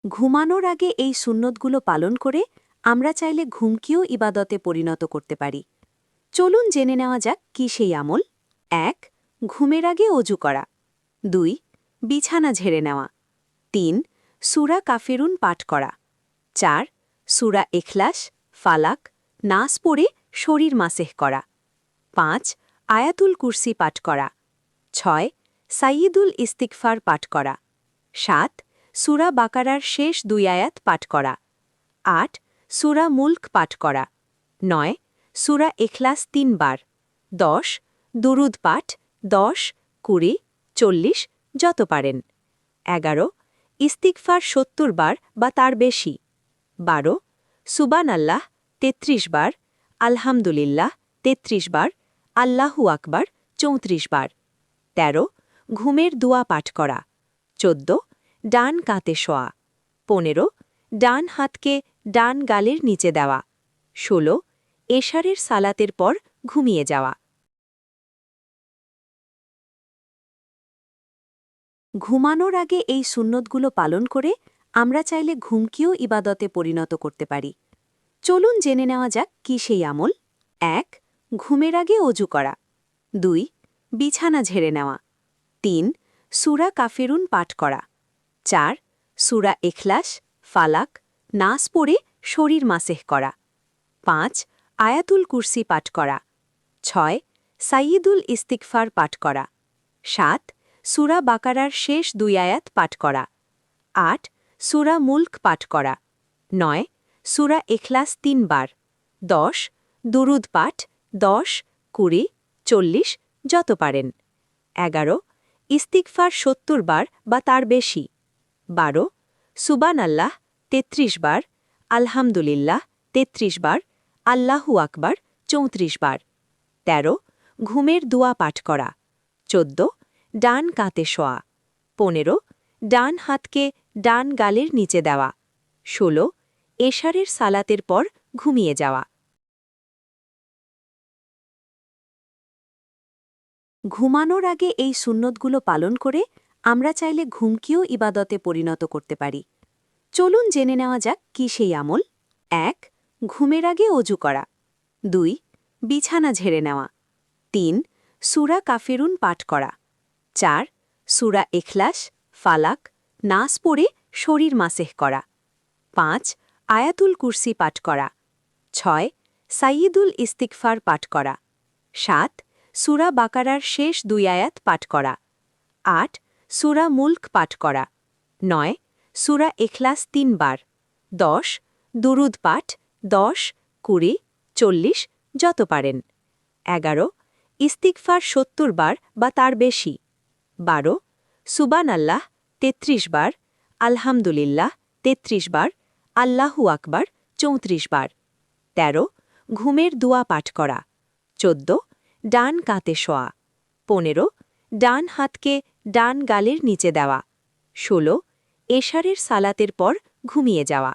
ঘুমানোর আগে এই সুন্নতগুলো পালন করে আমরা চাইলে ঘুমকেও ইবাদতে পরিণত করতে পারি। চলুন জেনে নেওয়া যাক কি সেই আমল। ১. ঘুমের আগে অজু করা। ২. বিছানা ঝেড়ে নেওয়া। ৩. সূরা কাফিরুন পাঠ করা। ৪. সূরা ইখলাস, ফালাক, নাস পড়ে শরীর মাসেহ করা। ৫. আয়াতুল কুরসি পাঠ করা। ৬. সাইয়্যিদুল ইস্তিগফার পাঠ করা। ৭. সূরা বাকারার শেষ ২ আয়াত পাঠ করা। ৮. সূরা মুলক পাঠ করা। ৯. সূরা ইখলাস ৩ বার। ১০. দুরুদ পাঠ ১০, ২০, ৪০ যত পারেন। ১১. ইস্তিগফার ৭০ বার বা তার বেশি। ১২. সুবহানাল্লাহ ৩৩ বার, আলহামদুলিল্লাহ ৩৩ বার, আল্লাহু আকবার ৩৪ বার। ১৩. ঘুমের দোয়া পাঠ করা। ১৪. ডান কাতে শোয়া। ১৫. ডান হাতকে ডান গালের নিচে দেওয়া। ১৬. এশারের সালাতের পর ঘুমিয়ে যাওয়া। ঘুমানোর আগে এই সুন্নতগুলো পালন করে আমরা চাইলে ঘুমকেও ইবাদতে পরিণত করতে পারি। চলুন জেনে নেওয়া যাক কি সেই আমল। ১. ঘুমের আগে অজু করা। ২. বিছানা ঝেড়ে নেওয়া। ৩. সূরা কাফিরুন পাঠ করা। ৪. সূরা ইখলাস, ফালাক, নাস পড়ে শরীর মাসেহ করা। ৫. আয়াতুল কুরসি পাঠ করা। ৬. সাইয়্যিদুল ইস্তিগফার পাঠ করা। ৭. সূরা বাকারার শেষ ২ আয়াত পাঠ করা। ৮. সূরা মুলক পাঠ করা। ৯. সূরা ইখলাস ৩ বার। ১০. দুরুদ পাঠ ১০, ২০, ৪০ যত পারেন। ১১. ইস্তিগফার ৭০ বার বা তার বেশি। ১২. সুবহানাল্লাহ ৩৩ বার, আলহামদুলিল্লাহ ৩৩ বার, আল্লাহু আকবার ৩৪ বার। ১৩. ঘুমের দোয়া পাঠ করা। ১৪. ডান কাতে শোয়া। ১৫. ডান হাতকে ডান গালের নিচে দেওয়া। ১৬. এশারের সালাতের পর ঘুমিয়ে যাওয়া। ঘুমানোর আগে এই সুন্নতগুলো পালন করে আমরা চাইলে ঘুমকেও ইবাদতে পরিণত করতে পারি। চলুন জেনে নেওয়া যাক কি সেই আমল। ১. ঘুমের আগে অজু করা। ২. বিছানা ঝেড়ে নেওয়া। ৩. সূরা কাফিরুন পাঠ করা। ৪. সূরা ইখলাস, ফালাক, নাস পড়ে শরীর মাসেহ করা। ৫. আয়াতুল কুরসি পাঠ করা। ৬. সাইয়্যিদুল ইস্তিগফার পাঠ করা। ৭. সূরা বাকারার শেষ ২ আয়াত পাঠ করা। ৮. সূরা মুলক পাঠ করা। ৯. সূরা ইখলাস ৩ বার। ১০. দুরুদ পাঠ ১০, ২০, ৪০ যত পারেন। ১১. ইস্তিগফার ৭০ বার বা তার বেশি। ১২. সুবহানাল্লাহ ৩৩ বার, আলহামদুলিল্লাহ ৩৩ বার, আল্লাহু আকবার ৩৪ বার। ১৩. ঘুমের দোয়া পাঠ করা। ১৪. ডান কাতে শোয়া। ১৫. ডান হাতকে ডান গালের নিচে দেওয়া। ১৬. এশারের সালাতের পর ঘুমিয়ে যাওয়া।